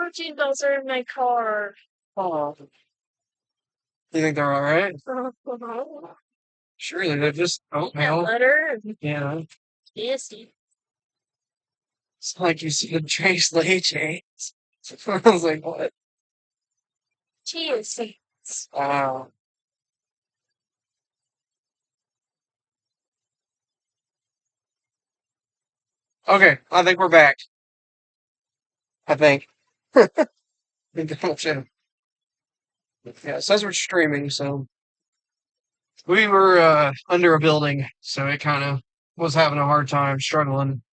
protein bells are in my car. Oh. You think they're alright? Surely they're just oatmeal. Butter. Yeah. Nasty. It's like you see the Trace leche. I was like, what? Cheese. Wow. Okay, I think we're back. I think. Yeah, it says we're streaming, so we were under a building, so it kind of was having a hard time struggling.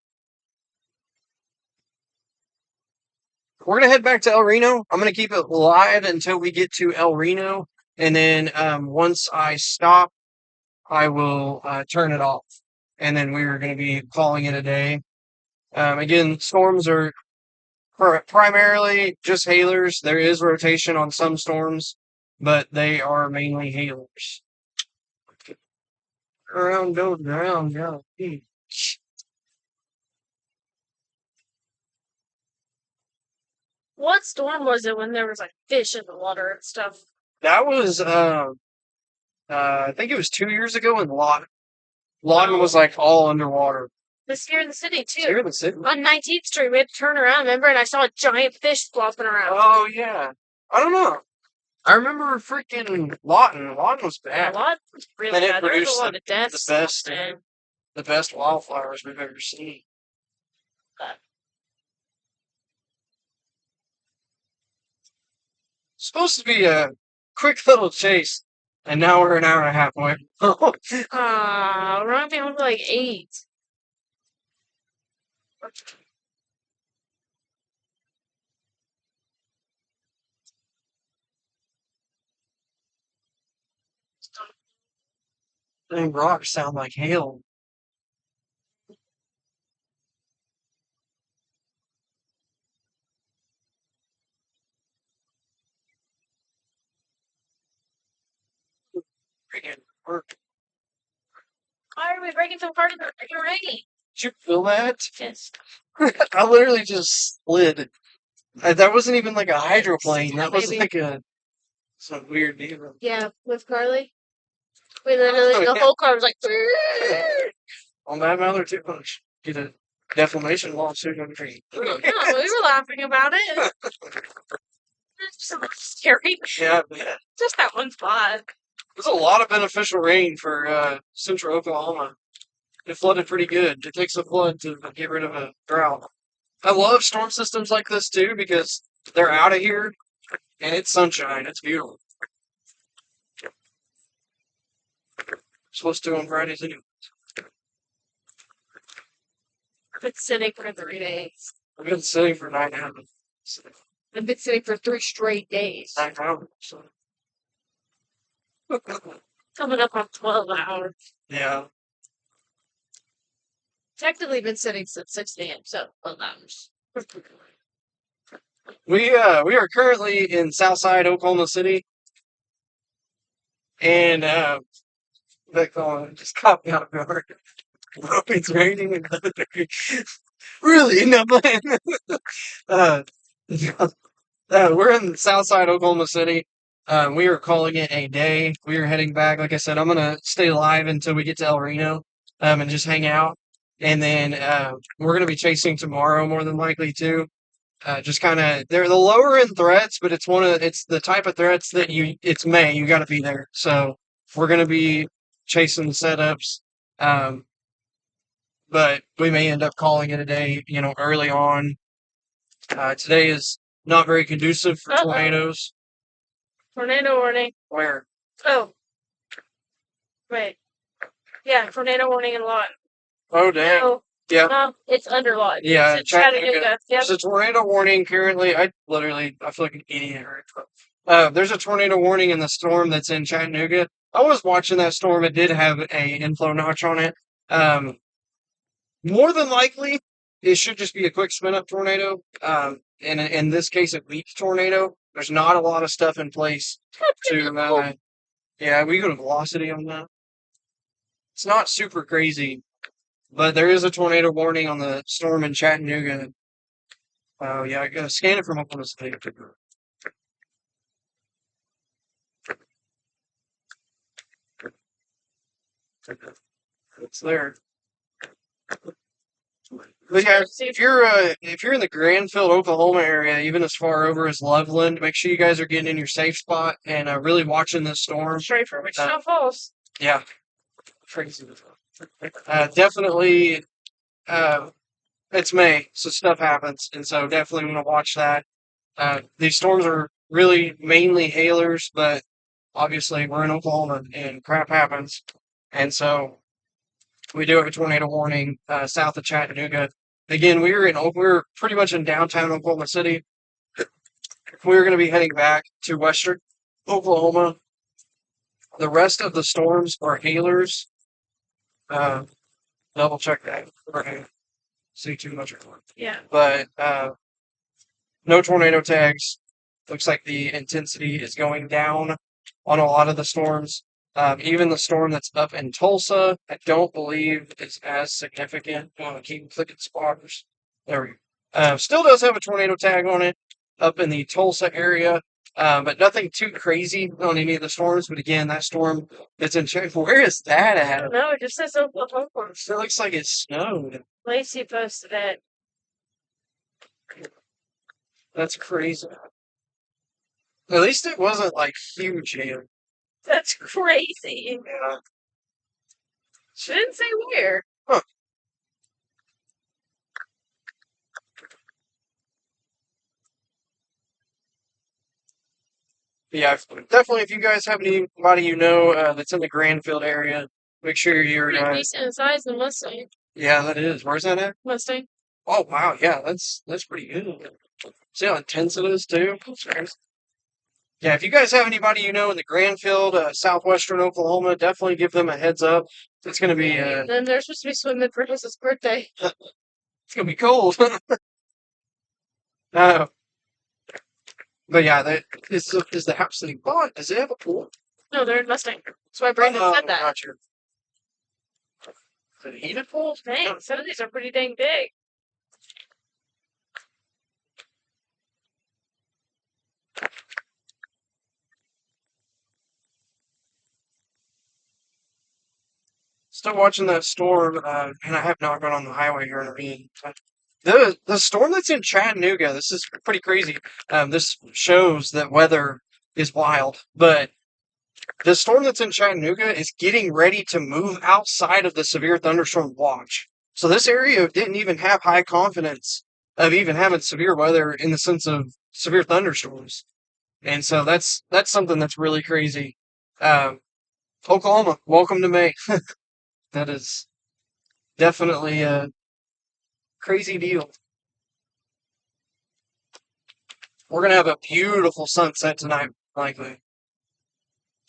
We're gonna head back to El Reno. I'm gonna keep it live until we get to El Reno, and then once I stop, I will turn it off, and then we are going to be calling it a day. Again, storms are primarily just hailers. There is rotation on some storms, but they are mainly hailers. Around, go around, go. What storm was it when there was like fish in the water and stuff? That was, I think it was 2 years ago when Lawton was like all underwater. This here in the city too. Here in the city. On 19th Street, we had to turn around, remember? And I saw a giant fish flopping around. Oh yeah. I don't know. I remember freaking Lawton. Lawton was bad. Lawton was really bad. There was a lot of deaths. The best wildflowers we've ever seen. Supposed to be a quick little chase, and now we're an hour and a half away. We're not being home to like 8. Dang rocks sound like hail. Freaking work. Why are we breaking so hard you're ready? Did you feel that? Yes. I literally just slid. That wasn't even like a hydroplane. That was like some weird deal. Yeah, with Carly. We literally, the whole car was like. On that Mother too much. Get a defamation lawsuit on me. No, we were laughing about it. It's so scary. Yeah, just that one spot. There's a lot of beneficial rain for central Oklahoma. It flooded pretty good. It takes a flood to get rid of a drought. I love storm systems like this too because they're out of here and it's sunshine. It's beautiful. Supposed to on Fridays anyway. I've been sitting for 3 days. I've been sitting for 9 hours. I've been sitting for 3 straight days. 9 hours. So. Coming up on 12 hours. Yeah. Technically been sitting since 6 a.m., so 12 hours. We are currently in Southside Oklahoma City. And just caught me out of guard. It's raining in another degree. Really? No, we're in Southside Oklahoma City. We are calling it a day. We are heading back. Like I said, I'm gonna stay live until we get to El Reno, and just hang out. And then we're gonna be chasing tomorrow, more than likely too. Just kind of, they're the lower end threats, but it's the type of threats that it's May, you got to be there. So we're gonna be chasing the setups. But we may end up calling it a day, early on. Today is not very conducive for tornadoes. Tornado warning. Where? Oh. Wait. Yeah, tornado warning in Lawton. Oh, damn. Oh, yeah. It's under Lawton. Yeah, it's Chattanooga. Yep. There's a tornado warning currently. I feel like an idiot. There's a tornado warning in the storm that's in Chattanooga. I was watching that storm. It did have a inflow notch on it. More than likely, it should just be a quick spin-up tornado. In this case, a weak tornado. There's not a lot of stuff in place to. Yeah, we go to velocity on that. It's not super crazy, but there is a tornado warning on the storm in Chattanooga. Oh, yeah, I gotta scan it from Oklahoma City. It's there. But yeah, if you're in the Granville, Oklahoma area, even as far over as Loveland, make sure you guys are getting in your safe spot and really watching this storm. Straight from Wichita Falls. Yeah, crazy. Definitely, it's May, so stuff happens, and so definitely want to watch that. These storms are really mainly hailers, but obviously we're in Oklahoma and crap happens, and so we do have a tornado warning south of Chattanooga. Again, we were pretty much in downtown Oklahoma City. We were going to be heading back to western Oklahoma. The rest of the storms are hailers. Uh, Double check that. Okay. See too much. Yeah. But no tornado tags. Looks like the intensity is going down on a lot of the storms. Even the storm that's up in Tulsa, I don't believe is as significant. Keep clicking spotters. There we go. Still does have a tornado tag on it up in the Tulsa area, but nothing too crazy on any of the storms. But again, that storm that's in where is that at? No, it just says Oklahoma. It looks like it snowed. Lacey posted it. That's crazy. At least it wasn't like huge hail. That's crazy. Yeah. She didn't say where. Huh. Yeah, definitely. If you guys have anybody you know that's in the Granfield area, make sure you're. Pretty decent size in Mustang. Yeah, that is. Where's that at? Mustang. Oh wow, yeah, that's pretty good. See how intense it is too. Yeah, if you guys have anybody you know in the Granfield, southwestern Oklahoma, definitely give them a heads up. It's gonna be. Then they're supposed to be swimming for his birthday. It's gonna be cold. But yeah, that is the house that he bought. Does it have a pool? No, they're in Mustang. That's why Brandon said that. Not sure. Is it a heated pool? Dang, some of these are pretty dang big. Still watching that storm, and I have not gone on the highway here in a minute. The storm that's in Chattanooga, this is pretty crazy. This shows that weather is wild, but the storm that's in Chattanooga is getting ready to move outside of the severe thunderstorm watch. So this area didn't even have high confidence of even having severe weather in the sense of severe thunderstorms. And so that's something that's really crazy. Oklahoma, welcome to May. That is definitely a crazy deal. We're gonna have a beautiful sunset tonight, likely,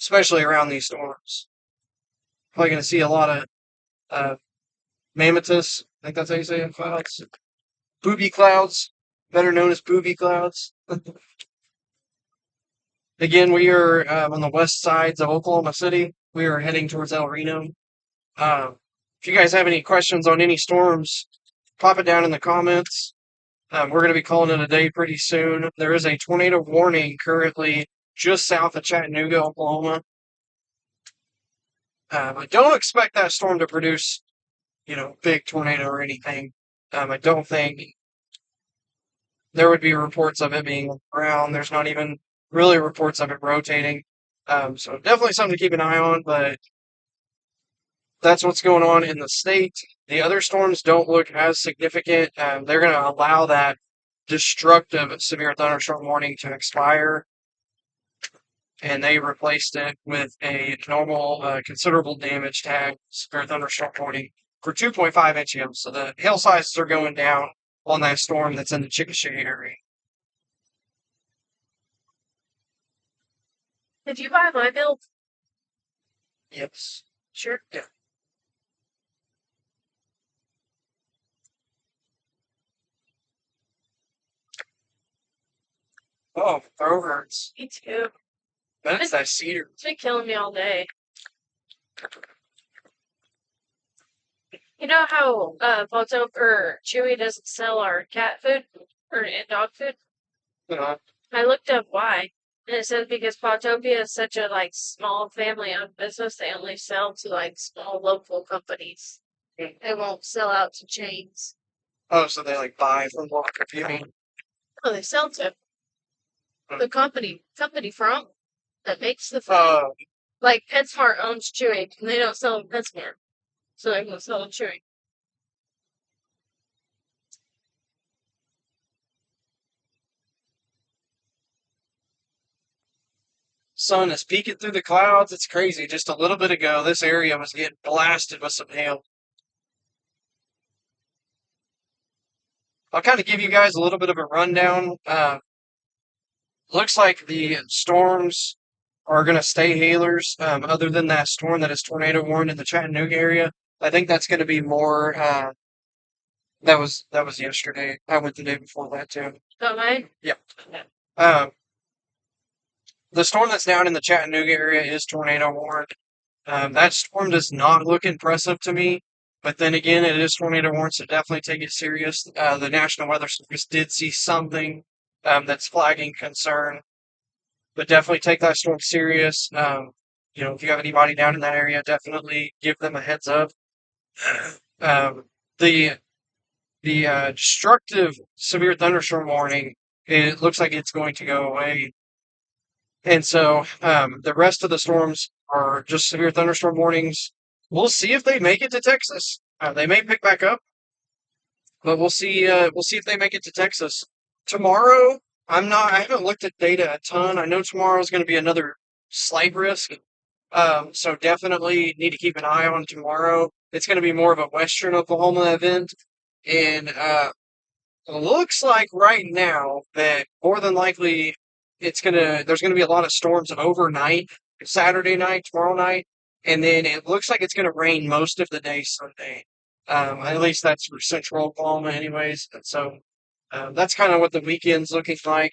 especially around these storms. Probably gonna see a lot of mammatus. I think that's how you say it. Clouds, booby clouds, better known as booby clouds. Again, we are on the west sides of Oklahoma City. We are heading towards El Reno. If you guys have any questions on any storms, pop it down in the comments. We're going to be calling it a day pretty soon. There is a tornado warning currently just south of Chattanooga, Oklahoma. I don't expect that storm to produce, big tornado or anything. I don't think there would be reports of it being around. There's not even really reports of it rotating. So definitely something to keep an eye on, but that's what's going on in the state. The other storms don't look as significant. They're going to allow that destructive severe thunderstorm warning to expire, and they replaced it with a normal considerable damage tag severe thunderstorm warning for 2.5 HM. So the hail sizes are going down on that storm that's in the Chickasha area. Did you buy my build? Yes. Sure. Yeah. Oh, throat hurts. Me too. That's that cedar. It's been killing me all day. You know how Photo or Chewy doesn't sell our cat food? and dog food. Uh, I looked up why, and it says because Potopia is such a like small family-owned business, they only sell to like small local companies. They won't sell out to chains. oh, so they like buy from Walker, you mean? No, they sell to the company from that makes the food. Uh, Like PetSmart owns Chewy, and they don't sell to PetSmart, so they won't sell to Chewy. sun is peeking through the clouds. It's crazy. Just a little bit ago, this area was getting blasted with some hail. I'll kind of give you guys a little bit of a rundown. Looks like the storms are going to stay hailers, other than that storm that is tornado warned in the Chattanooga area. I think that's going to be more. That was yesterday. I went the day before that too. Okay. Yeah. Um, the storm that's down in the Chattanooga area is tornado warned. That storm does not look impressive to me, but then again, it is tornado warned, so definitely take it serious. The National Weather Service did see something that's flagging concern, but definitely take that storm serious. If you have anybody down in that area, definitely give them a heads up. Um, the destructive severe thunderstorm warning, it looks like it's going to go away. And so the rest of the storms are just severe thunderstorm warnings. We'll see if they make it to Texas. They may pick back up, but we'll see. We'll see if they make it to Texas tomorrow. I'm not. I haven't looked at data a ton. I know tomorrow is going to be another slight risk. So definitely need to keep an eye on tomorrow. It's going to be more of a Western Oklahoma event, and it looks like right now that more than likely there's gonna be a lot of storms overnight, Saturday night, tomorrow night, and then it looks like it's gonna rain most of the day Sunday. At least that's for Central Oklahoma, anyways. And so that's kind of what the weekend's looking like.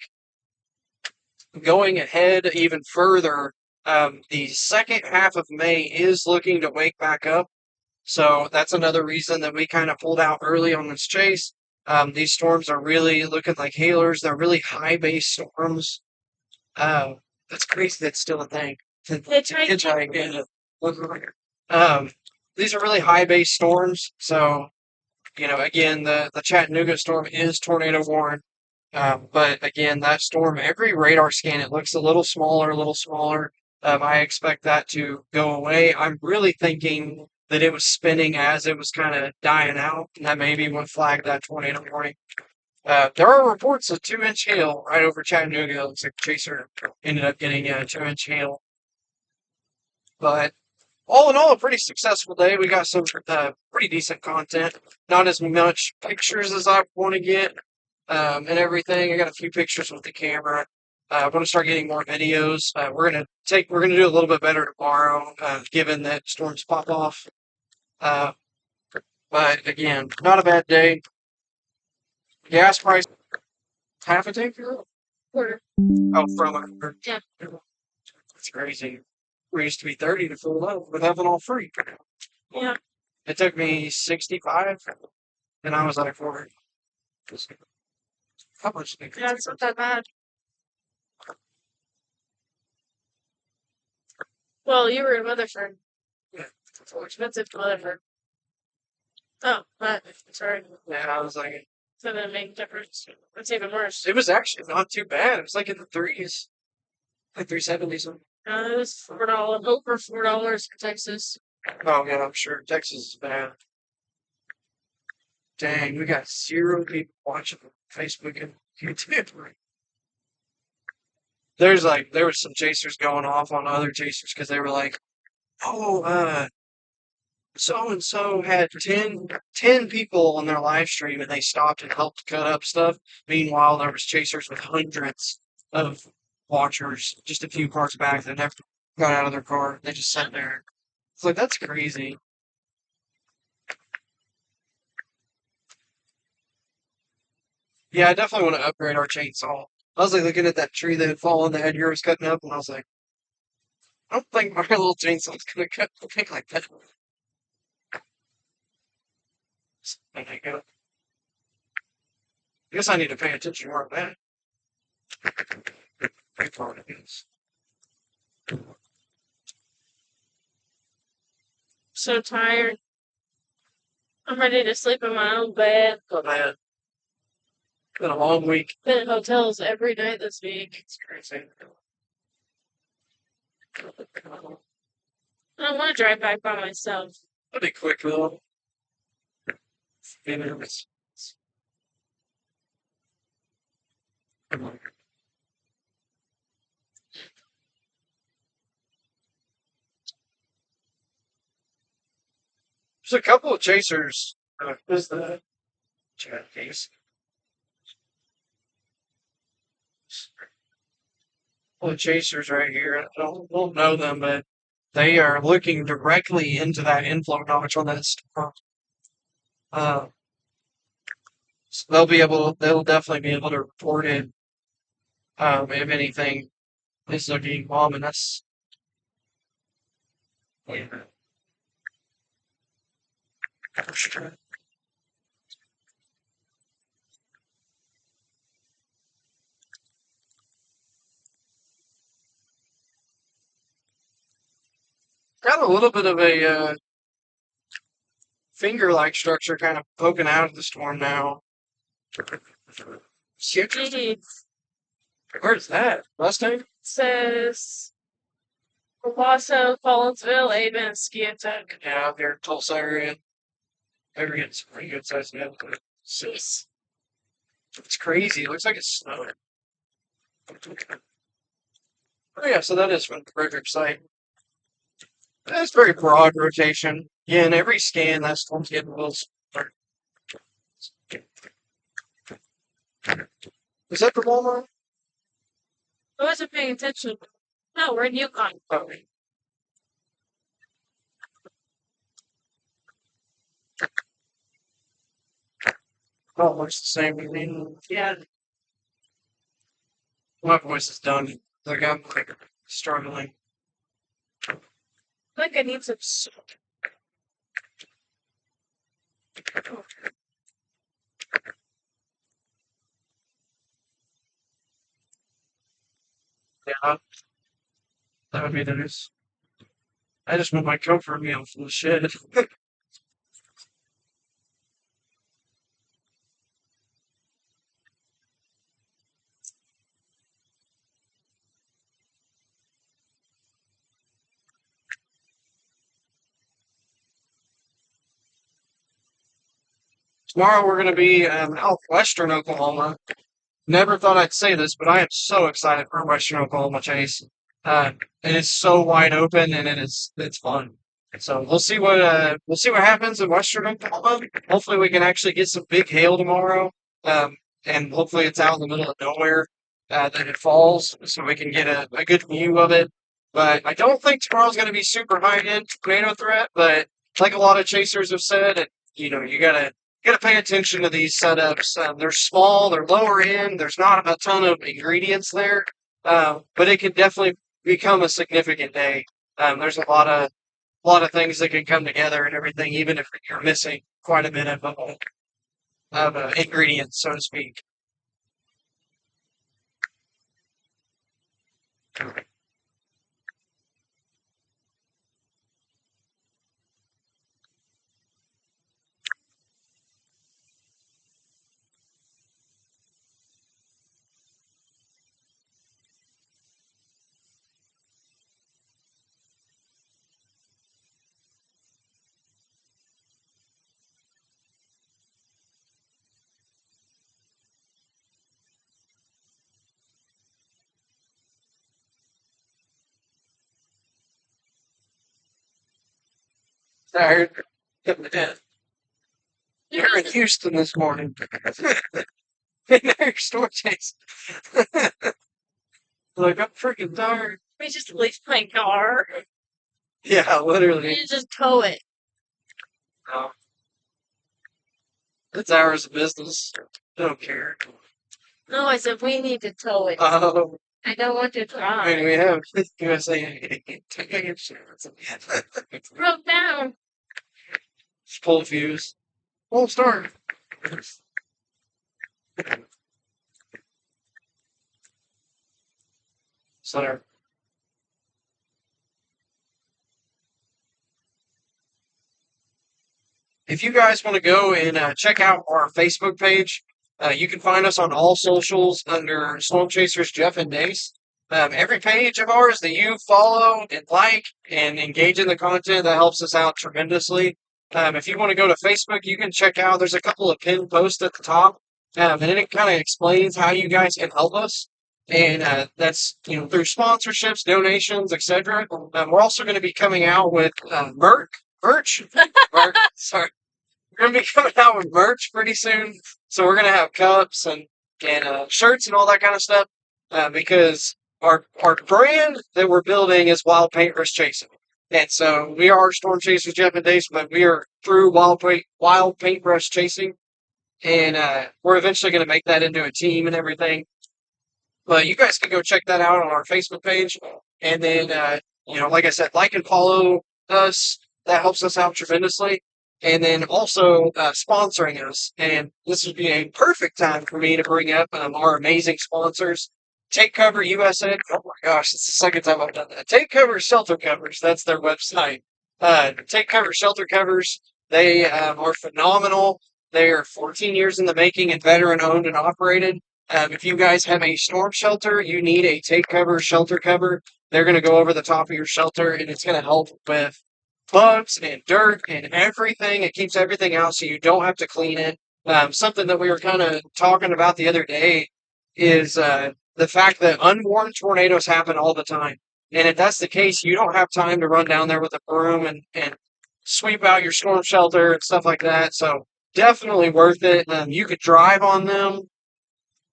Going ahead even further, the second half of May is looking to wake back up. So that's another reason that we kind of pulled out early on this chase. These storms are really looking like hailers. They're really high base storms. That's crazy. That's still a thing. Hitchhiking. Um, these are really high base storms. So, again, the Chattanooga storm is tornado warned. But again, that storm, every radar scan, it looks a little smaller, a little smaller. I expect that to go away. I'm really thinking that it was spinning as it was kind of dying out, and that maybe what flagged that tornado warning. There are reports of 2-inch hail right over Chattanooga. It looks like Chaser ended up getting a 2-inch hail. But all in all, a pretty successful day. We got some pretty decent content. Not as much pictures as I want to get, and everything. I got a few pictures with the camera. I want to start getting more videos. We're gonna do a little bit better tomorrow, given that storms pop off. Uh, but again, not a bad day. Gas price half a tank. Quarter. Oh, from a Yeah. That's crazy. We used to be 30 to fill up with ethanol free. Yeah. It took me 65, and I was like, "For how much?" Yeah, it's not that bad. Well, you were in Weatherford. Yeah, It's more expensive to Weatherford. Oh, but sorry. yeah, I was like, So that make a difference. It's even worse. it was actually not too bad. It was like in the threes, like 370 something. It was $4, over $4 for Texas. Oh yeah, I'm sure Texas is bad. Dang, we got 0 people watching Facebook and YouTube. There was some chasers going off on other chasers because they were like, "Oh, so and so had 10 people on their live stream and they stopped and helped cut up stuff. Meanwhile, there was chasers with hundreds of watchers just a few cars back that never got out of their car. They just sat there. It's like, that's crazy. Yeah, I definitely want to upgrade our chainsaw. I was like looking at that tree that had fallen that Edgar was cutting up, and I was like, I don't think my little chainsaw's gonna cut a thing like that. There you go. guess I need to pay attention more to that. So tired. I'm ready to sleep in my own bed. Oh man, been a long week. Been in hotels every night this week. It's crazy. I don't want to drive back by myself. It'll be quick though. Minutes. There's a couple of chasers. Who's the chat case? Couple of chasers right here. I don't know them, but they are looking directly into that inflow notch on that storm. Uh, so they'll definitely be able to report it if anything is looking ominous. Yeah. Got a little bit of a finger-like structure kind of poking out of the storm now. It Where's that? Mustang? says Wawaso, Collinsville, Avon, Skiatook. Yeah, out there in Tulsa area. They're getting some pretty good sized nails. Jeez. It's crazy. It looks like it's snowing. Oh yeah, so that is from the Frederick site. That's very broad rotation. Yeah, in every scan, that storm's getting a little smaller. Is that the Walmart? I wasn't paying attention. No, we're in Yukon. Oh, looks the same to me. Yeah. My voice is done. Like I'm like struggling. I think I need some soup. Yeah, that would be the news. I just want my comfort meal full of shit. Tomorrow we're going to be out western Oklahoma. Never thought I'd say this, but I am so excited for Western Oklahoma Chase. It is so wide open and it's fun. So we'll see what happens in Western Oklahoma. Hopefully we can actually get some big hail tomorrow. And hopefully it's out in the middle of nowhere that it falls so we can get a good view of it. But I don't think tomorrow's going to be super high end tornado threat, but like a lot of chasers have said, you gotta pay attention to these setups. They're small, they're lower end. There's not a ton of ingredients there, but it can definitely become a significant day. There's a lot of things that can come together and everything, even if you're missing quite a bit of ingredients, so to speak. Tired. You're in Houston this morning. There's store chase. Like I'm freaking tired. We just lease my car. Yeah, literally. You just tow it. No, it's hours of business. I don't care. No, I said we need to tow it. Oh, I don't want to I drive. mean, we have USA insurance. It's broke down. Just pull a fuse. Won't start. So if you guys want to go and check out our Facebook page, you can find us on all socials under Storm Chasers Jeff and Dace. Every page of ours that you follow and like and engage in the content, that helps us out tremendously. If you want to go to Facebook, you can check out, there's a couple of pinned posts at the top, and it kind of explains how you guys can help us. And that's through sponsorships, donations, etc. We're also going to be coming out with merch. Sorry, we're gonna be coming out with merch pretty soon. So we're gonna have cups and shirts and all that kind of stuff because our brand that we're building is Wild Paintbrush Chasing, and so we are Storm Chasers Jeff and Dace, but we are through Wild Paintbrush Chasing, and we're eventually gonna make that into a team and everything. But you guys can go check that out on our Facebook page, and then like I said, like and follow us. That helps us out tremendously. And then also sponsoring us. And this would be a perfect time for me to bring up our amazing sponsors. Take Cover USA. Oh my gosh, it's the second time I've done that. Take Cover Shelter Covers. That's their website. Take Cover Shelter Covers. They are phenomenal. They are 14 years in the making and veteran owned and operated. If you guys have a storm shelter, you need a Take Cover shelter cover. They're going to go over the top of your shelter and it's going to help with bugs and dirt and everything. It keeps everything out so you don't have to clean it. Something that we were kind of talking about the other day is the fact that unwarned tornadoes happen all the time. And if that's the case, you don't have time to run down there with a broom and sweep out your storm shelter and stuff like that. So definitely worth it. You could drive on them.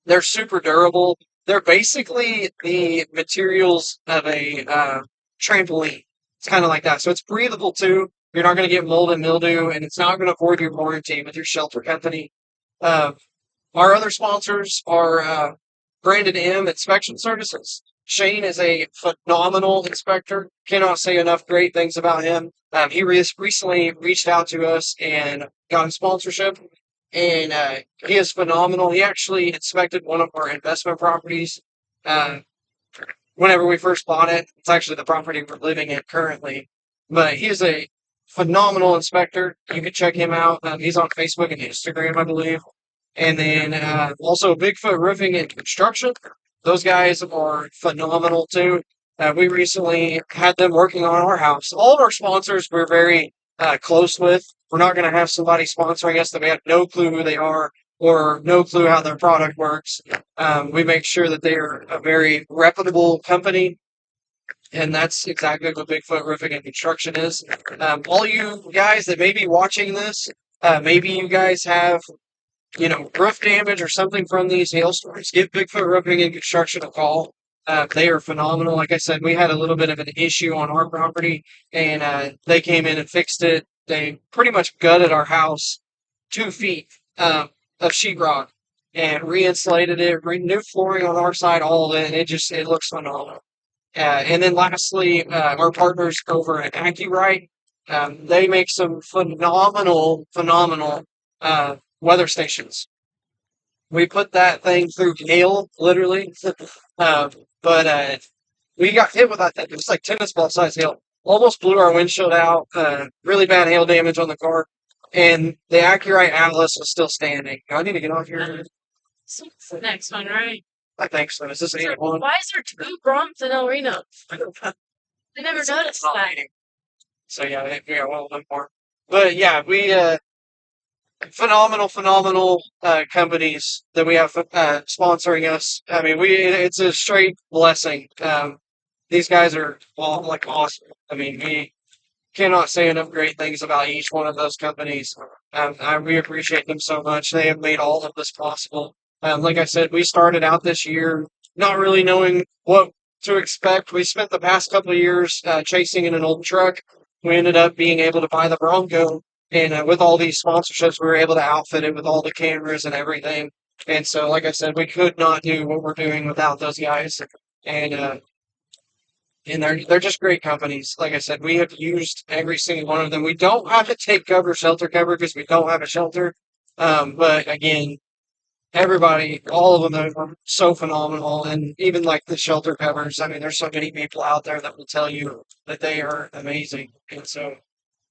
They're super durable. They're basically the materials of a trampoline. It's kind of like that. So it's breathable too. You're not going to get mold and mildew, and it's not going to void your warranty with your shelter company. Uh, our other sponsors are Brandon M. Inspection Services. Shane is a phenomenal inspector. Cannot say enough great things about him. He recently reached out to us and got a sponsorship, and he is phenomenal. He actually inspected one of our investment properties whenever we first bought it. It's actually the property we're living in currently. But he is a phenomenal inspector. You can check him out. He's on Facebook and Instagram, I believe. And then also Bigfoot Roofing and Construction. Those guys are phenomenal too. We recently had them working on our house. All of our sponsors we're very close with. We're not going to have somebody sponsoring us that we have no clue who they are or no clue how their product works. We make sure that they are a very reputable company, and that's exactly what Bigfoot Roofing and Construction is. All you guys that may be watching this, maybe you guys have roof damage or something from these hailstorms, give Bigfoot Roofing and Construction a call. They are phenomenal. Like I said, we had a little bit of an issue on our property, and they came in and fixed it. They pretty much gutted our house 2 feet of sheetrock and re-insulated it, new flooring on our side, all of it. It looks phenomenal. And then lastly, our partners over at AccuRite, they make some phenomenal weather stations. We put that thing through hail, literally. But we got hit with that thing. It was like tennis ball size hail. Almost blew our windshield out. Really bad hail damage on the car. And the Accurite Atlas was still standing. I need to get off here. So it's the next one, right? I think so. Is this So 8-1? why is there two Broms in El Reno? I don't know. I never It's noticed not that. raining. So yeah, we got one of them more. But yeah, we phenomenal companies that we have sponsoring us. I mean, it's a straight blessing. These guys are all like awesome. I mean, we cannot say enough great things about each one of those companies. We appreciate them so much. They have made all of this possible. Like I said, we started out this year not really knowing what to expect. We spent the past couple of years chasing in an old truck. We ended up being able to buy the Bronco, and with all these sponsorships, we were able to outfit it with all the cameras and everything. And so, like I said, we could not do what we're doing without those guys. And they're just great companies. Like I said, we have used every single one of them. We don't have to take shelter cover because we don't have a shelter. But again, everybody, all of them are so phenomenal. And even like the shelter covers, I mean, there's so many people out there that will tell you that they are amazing.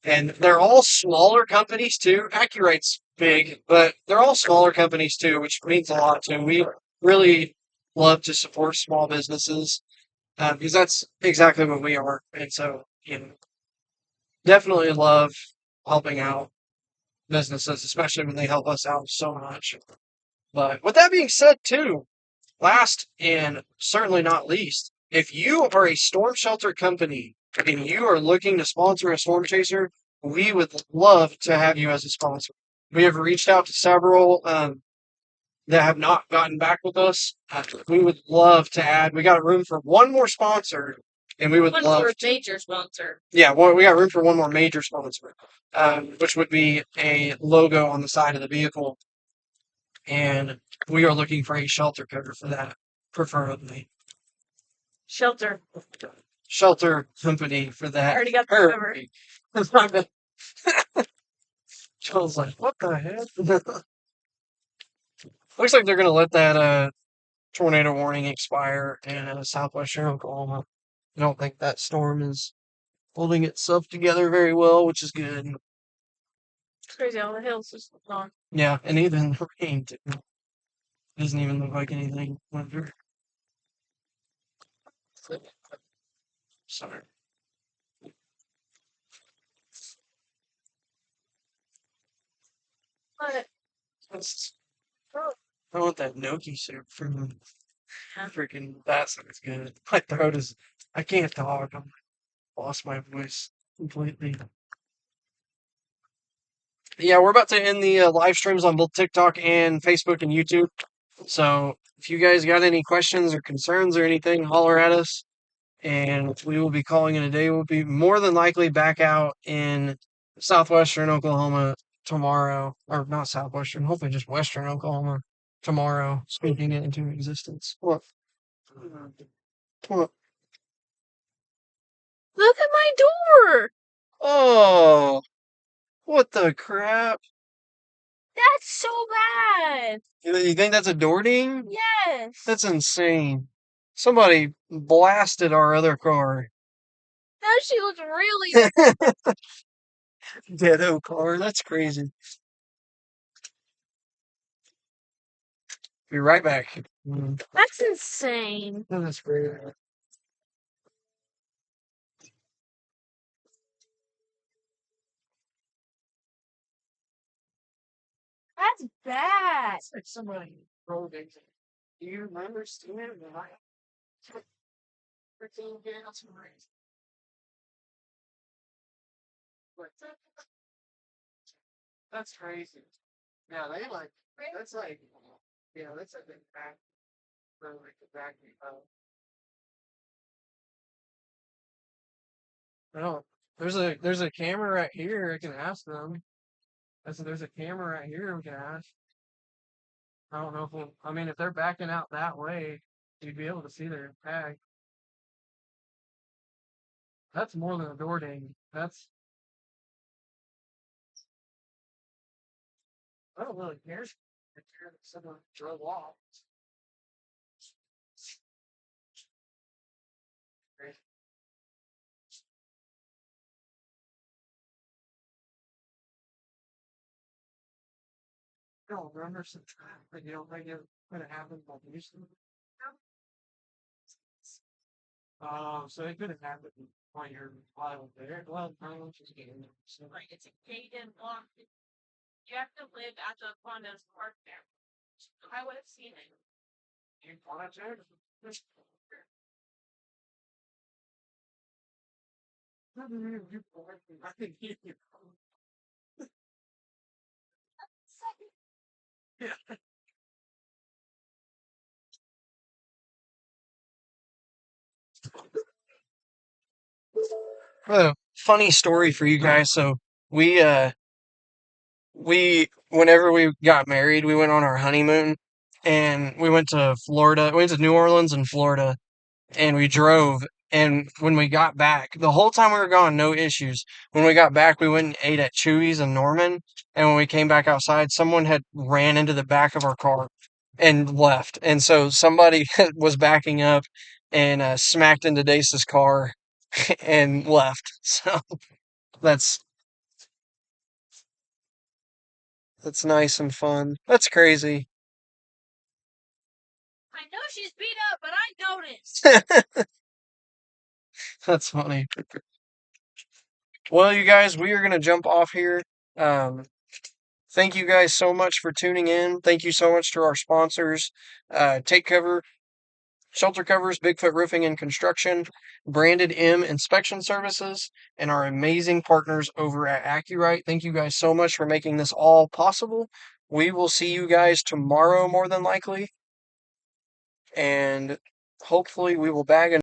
And they're all smaller companies too. Accurate's big, but they're all smaller companies too, which means a lot too. We really love to support small businesses because that's exactly what we are. And so, definitely love helping out businesses, especially when they help us out so much. But with that being said, too, last and certainly not least, if you are a storm shelter company and you are looking to sponsor a storm chaser, we would love to have you as a sponsor. We have reached out to several that have not gotten back with us. We would love to add. We got room for one more sponsor, and we would One love more to. major sponsor. Yeah, well, we got room for one more major sponsor, which would be a logo on the side of the vehicle, and we are looking for a shelter cover for that, preferably. Shelter. Shelter company for that. Already got the cover. Joel's like, what the heck? Looks like they're gonna let that tornado warning expire in southwestern Oklahoma. I don't think that storm is holding itself together very well, which is good. It's crazy, all the hills just gone. Yeah, and even the rain too. Doesn't even look like anything winter. Sorry. But I want that gnocchi soup from yeah. freaking. That sounds good. My throat is. I can't talk. I lost my voice completely. Yeah, we're about to end the live streams on both TikTok and Facebook and YouTube. So if you guys got any questions or concerns or anything, holler at us. And we will be calling it a day. We'll be more than likely back out in southwestern Oklahoma tomorrow, or not southwestern, hopefully just western Oklahoma tomorrow, speaking it into existence. What? What? Look at my door! Oh, what the crap? That's so bad! You think that's a door ding? Yes! That's insane. Somebody blasted our other car. Now she looks really Ditto car. That's crazy. Be right back. That's insane. That's great. That's bad. It's like somebody rolled into. Do you remember seeing it? Freaking gas race. That's crazy. Yeah, they like. That's like. Yeah, that's like the back for like the back. No, there's a camera right here. I can ask them. I said, there's a camera right here. We can ask. I don't know if I mean, if they're backing out that way, you'd be able to see their tag. That's more than a door ding. I don't really care if someone drove off. I don't remember some but you don't think it could have happened like recently? So it could have happened while you're there. Well, no, just getting there. So like it's a gated block. You have to live at the condos park there. I would have seen it. you want to? I think you. Yeah. Funny story for you guys. So we whenever we got married, we went on our honeymoon and we went to Florida. We went to New Orleans and Florida and we drove. And when we got back, the whole time we were gone, no issues. When we got back, we went and ate at Chewy's in Norman. And when we came back outside, someone had ran into the back of our car. and left. And so somebody was backing up and smacked into Dace's car and left. So that's that's nice and fun. That's crazy. I know she's beat up, but I noticed. That's funny. Well, you guys, we are gonna jump off here. Um, Thank you guys so much for tuning in. Thank you so much to our sponsors, Take Cover, Shelter Covers, Bigfoot Roofing and Construction, Branded M Inspection Services, and our amazing partners over at Accurite. Thank you guys so much for making this all possible. We will see you guys tomorrow, more than likely, and hopefully we will bag